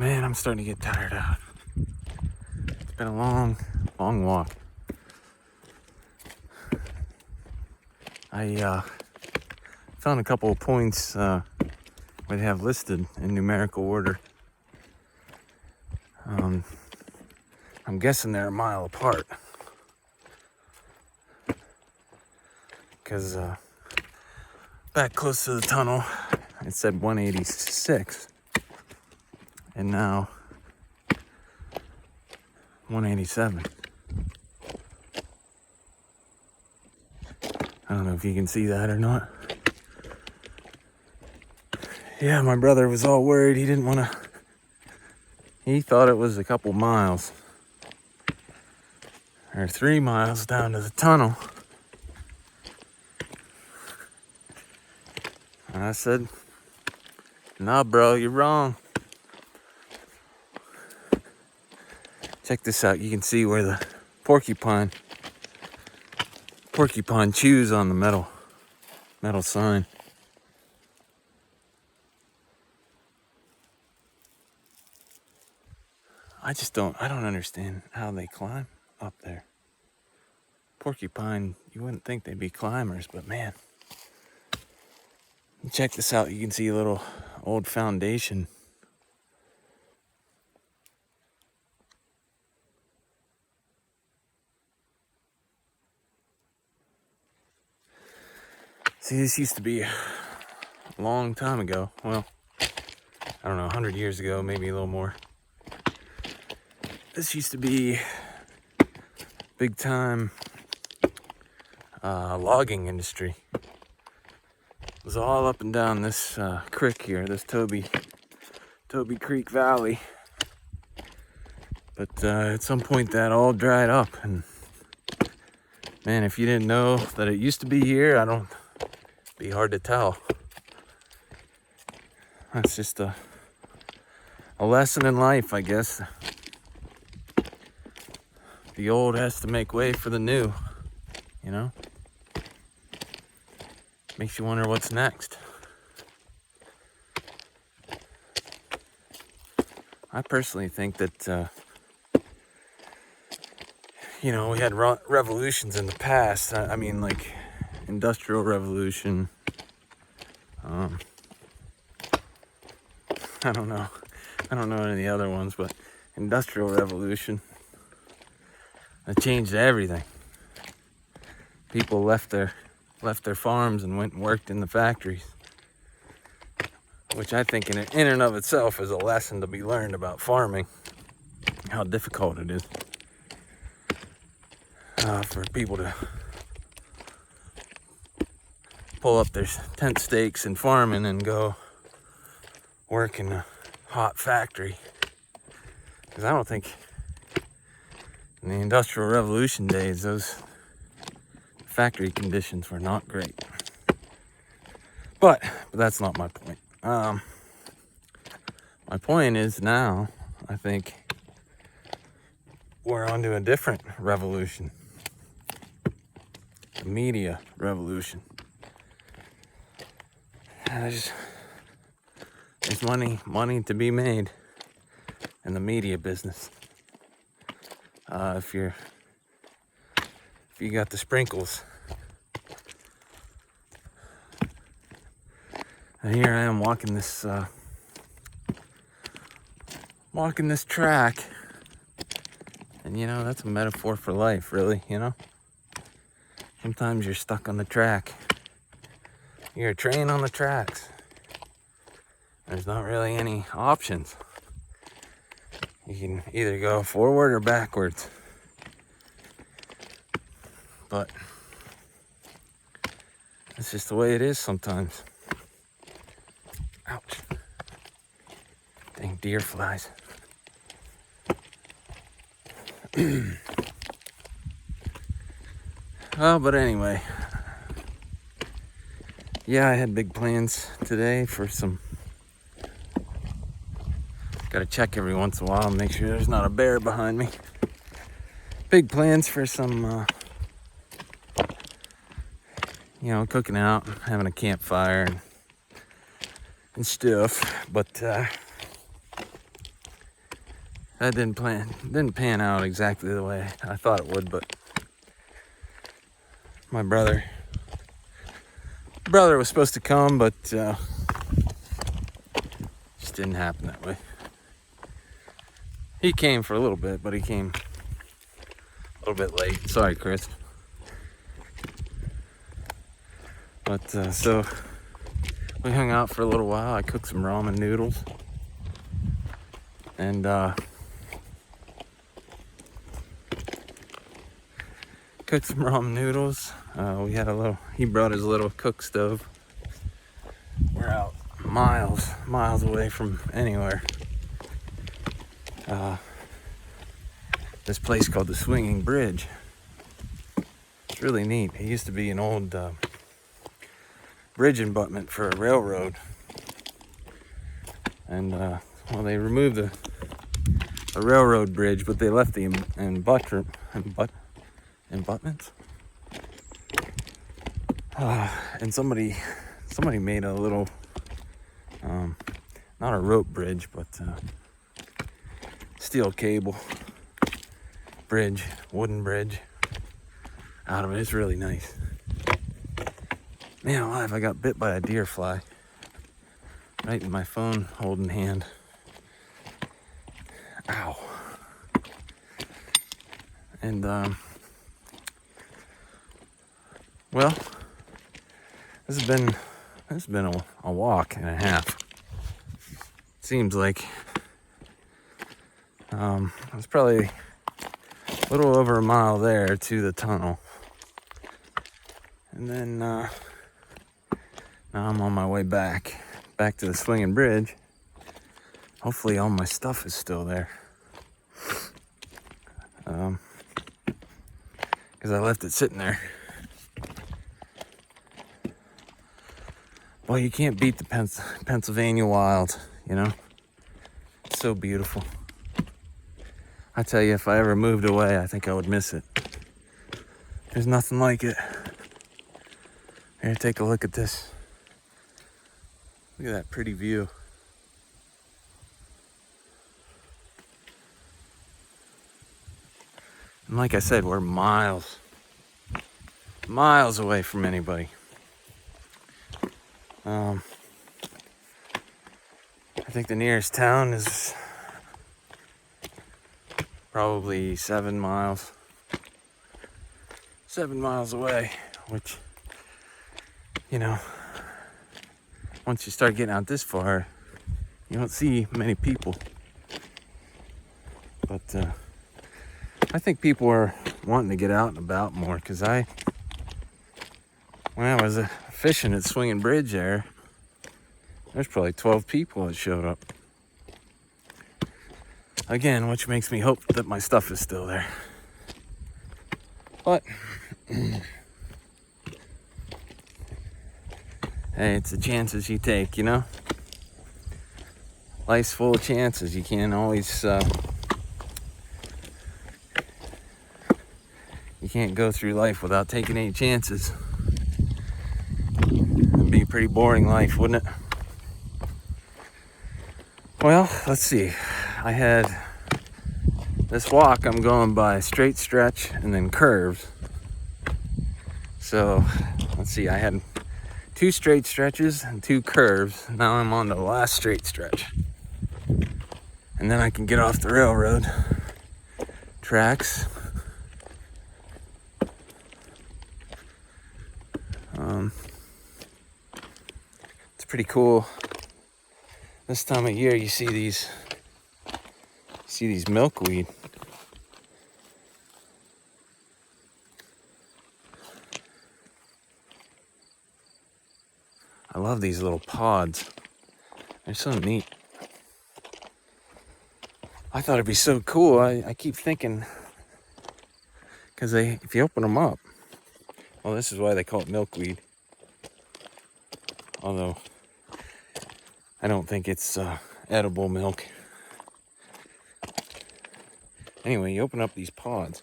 Man, I'm starting to get tired out. It's been a long walk. I found a couple of points where they have listed in numerical order. I'm guessing they're a mile apart. Because back close to the tunnel, it said 186. And now 187. I don't know if you can see that or not. Yeah, my brother was all worried. He didn't want to. He thought it was a couple miles. Or 3 miles down to the tunnel. And I said, nah, bro, you're wrong. Check this out. You can see where the porcupine chews on the metal sign. I don't understand how they climb up there. Porcupine, you wouldn't think they'd be climbers, but man. Check this out. You can see a little old foundation. See, this used to be a long time ago. Well, I don't know, 100 years ago, maybe a little more. This used to be big time logging industry. It was all up and down this creek here, this Toby Creek Valley. But at some point that all dried up, and man, if you didn't know that it used to be here, it'd be hard to tell. That's just a lesson in life, I guess. The old has to make way for the new, you know? Makes you wonder what's next. I personally think that, we had revolutions in the past. I mean, like Industrial Revolution. I don't know any of the other ones, but Industrial Revolution. It changed everything. People left their farms and went and worked in the factories, which I think in and of itself is a lesson to be learned about farming, how difficult it is for people to pull up their tent stakes and farming and go work in a hot factory. Because I don't think in the Industrial Revolution days, those factory conditions were not great. But that's not my point. My point is now, I think we're onto a different revolution. The media revolution. There's money to be made in the media business. If you got the sprinkles. And here I am walking this track. And that's a metaphor for life, really, Sometimes you're stuck on the track. You're a train on the tracks. There's not really any options. You can either go forward or backwards. But it's just the way it is sometimes. Ouch. Dang deer flies. But anyway. Yeah, I had big plans today for some. Gotta check every once in a while and make sure there's not a bear behind me. Big plans for some, cooking out, having a campfire and stuff. But That didn't pan out exactly the way I thought it would, but my brother was supposed to come, but just didn't happen that way. He came for a little bit, but he came a little bit late. Sorry, Chris. But so we hung out for a little while. I cooked some ramen noodles, and we had he brought his little cook stove. We're out miles away from anywhere. This place called the Swinging Bridge. It's really neat. It used to be an old bridge abutment for a railroad, and well, they removed the railroad bridge, but they left the abutments. And somebody made a little, not a rope bridge, but steel cable bridge, wooden bridge out of it. It's really nice. Man alive, I got bit by a deer fly right in my phone holding hand. Ow. And well, this has been a walk and a half. Seems like it's probably a little over a mile there to the tunnel, and then now I'm on my way back to the Swinging Bridge. Hopefully all my stuff is still there, because I left it sitting there. Well, you can't beat the Pennsylvania wild, you know? It's so beautiful. I tell you, if I ever moved away, I think I would miss it. There's nothing like it. Here, take a look at this. Look at that pretty view. And like I said, we're miles away from anybody. I think the nearest town is probably 7 miles away, which, you know, once you start getting out this far, you don't see many people. But I think people are wanting to get out and about more, because when I was fishing at Swinging Bridge there's probably 12 people that showed up. Again, which makes me hope that my stuff is still there. But hey, it's the chances you take, you know? Life's full of chances. You can't always you can't go through life without taking any chances. It'd be a pretty boring life, wouldn't it? Well, let's see. I had this walk, I'm going by straight stretch and then curves. So, let's see, I had 2 straight stretches and 2 curves. Now I'm on the last straight stretch. And then I can get off the railroad tracks. It's pretty cool. This time of year, you see these milkweed. I love these little pods. They're so neat. I thought it'd be so cool. I keep thinking, because if you open them up, well, this is why they call it milkweed. Although I don't think it's edible milk. Anyway, you open up these pods.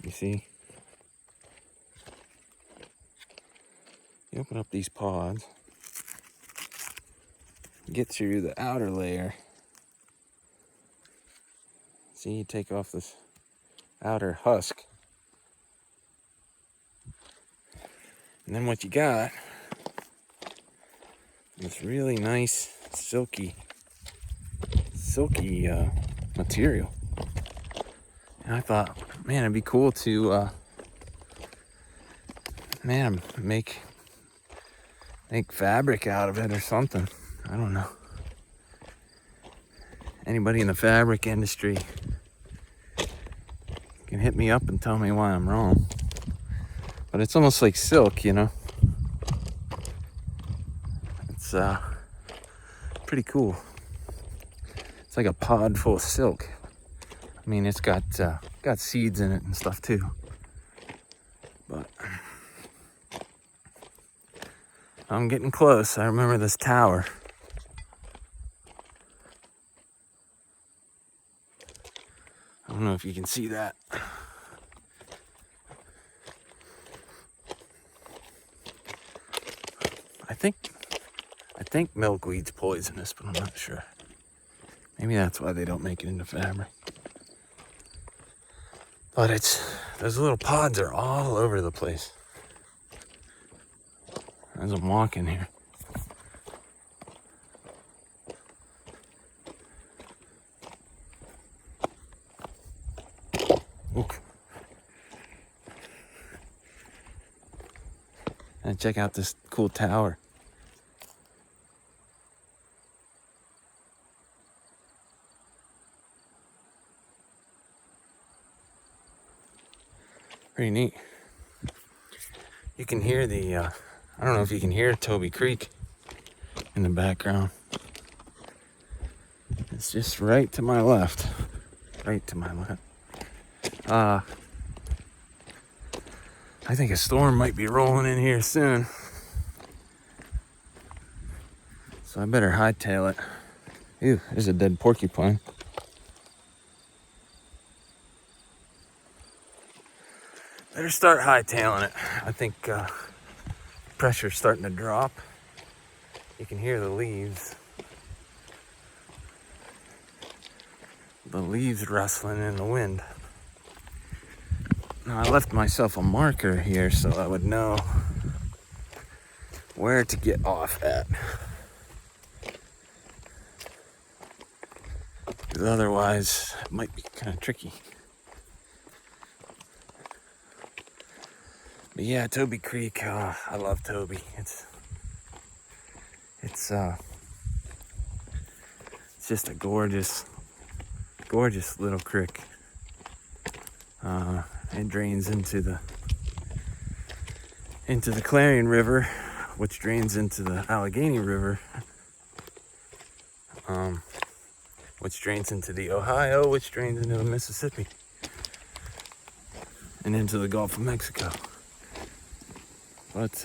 You see? You open up these pods. get through the outer layer. See, you take off this outer husk. And then what you got is really nice, silky material. And I thought, man, it'd be cool to, make fabric out of it or something. I don't know. Anybody in the fabric industry can hit me up and tell me why I'm wrong. But it's almost like silk, you know? It's pretty cool. It's like a pod full of silk. I mean, it's got seeds in it and stuff too. But I'm getting close. I remember this tower. I don't know if you can see that. I think milkweed's poisonous, but I'm not sure. Maybe that's why they don't make it into fabric. But those little pods are all over the place as I'm walking here. Look. And check out this cool tower. Pretty neat. You can hear I don't know if you can hear Toby Creek in the background. It's just right to my left. Right to my left. I think a storm might be rolling in here soon. So I better hightail it. Ew, there's a dead porcupine. Better start hightailing it. I think pressure's starting to drop. You can hear the leaves. The leaves rustling in the wind. Now, I left myself a marker here so I would know where to get off at. Because otherwise, it might be kind of tricky. But yeah, Toby Creek, I love Toby. It's just a gorgeous little creek. It drains into the Clarion River, which drains into the Allegheny River, which drains into the Ohio, which drains into the Mississippi, and into the Gulf of Mexico. But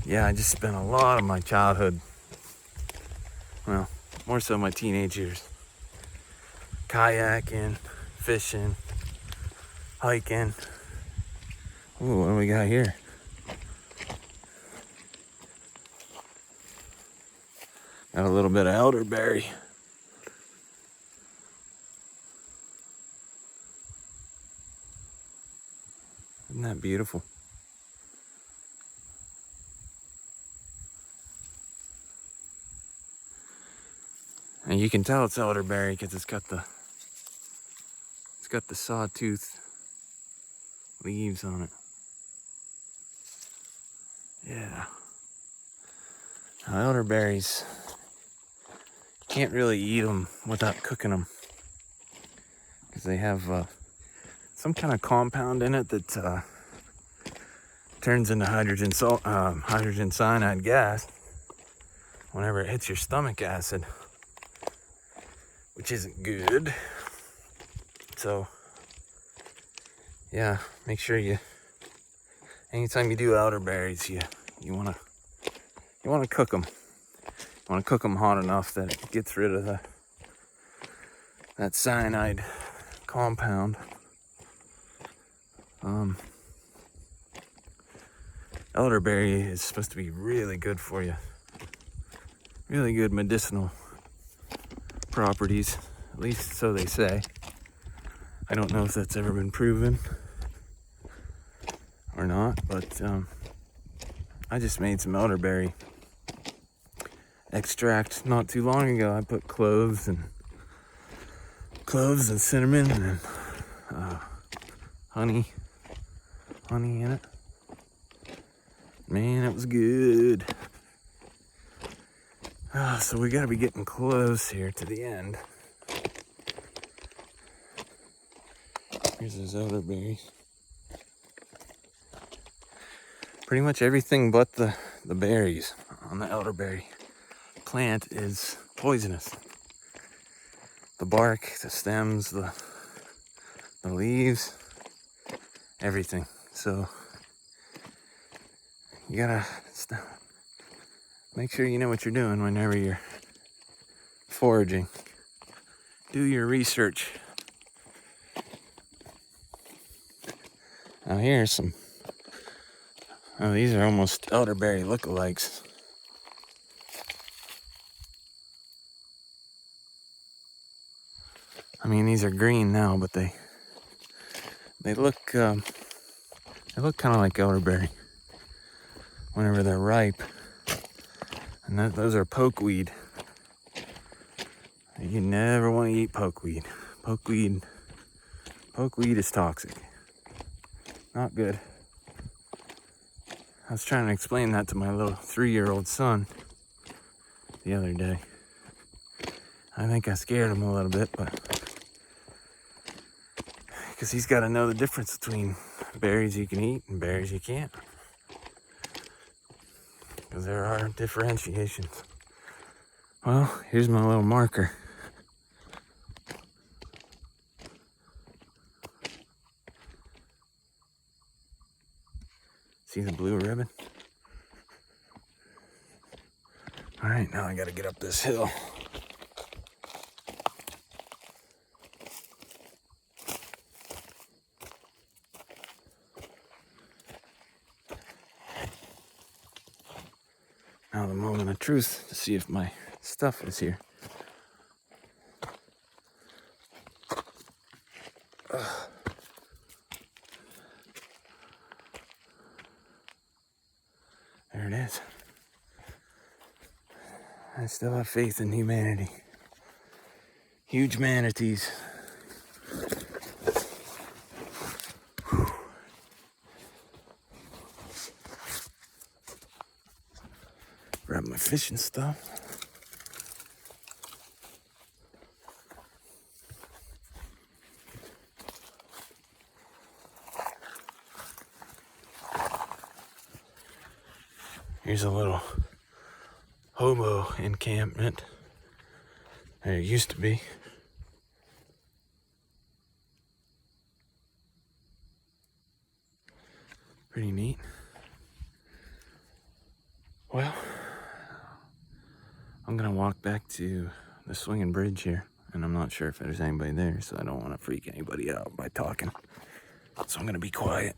yeah, I just spent a lot of my childhood, well, more so my teenage years, kayaking, fishing, hiking. Ooh, what do we got here? Got a little bit of elderberry. Isn't that beautiful? And you can tell it's elderberry because it's got the sawtooth leaves on it. Yeah. Now, elderberries, can't really eat them without cooking them because they have some kind of compound in it that turns into hydrogen cyanide gas whenever it hits your stomach acid, which isn't good. So yeah, make sure anytime you do elderberries, you want to cook them. You want to cook them hot enough that it gets rid of that cyanide compound. elderberry is supposed to be really good for you. Really good medicinal properties, at least so they say. I don't know if that's ever been proven or not, but I just made some elderberry extract not too long ago. I put cloves and cinnamon and honey in it. Man, it was good. So we gotta be getting close here to the end. Here's those elderberries. Pretty much everything but the berries on the elderberry plant is poisonous. The bark, the stems, the leaves, everything. So you gotta make sure you know what you're doing whenever you're foraging. Do your research. Now here's some, oh, these are almost elderberry lookalikes. I mean, these are green now, but they look kind of like elderberry whenever they're ripe. And those are pokeweed. You never want to eat pokeweed. Pokeweed is toxic. Not good. I was trying to explain that to my little 3-year-old son the other day. I think I scared him a little bit, but because he's got to know the difference between berries you can eat and berries you can't. Because there are differentiations. Well, here's my little marker. See the blue ribbon? All right, now I got to get up this hill. Now the moment of truth to see if my stuff is here. There it is. I still have faith in humanity. Huge manatees. Grab my fishing stuff. Here's a little hobo encampment. There used to be. Pretty neat. Well, I'm gonna walk back to the swinging bridge here, and I'm not sure if there's anybody there, so I don't want to freak anybody out by talking. So I'm gonna be quiet.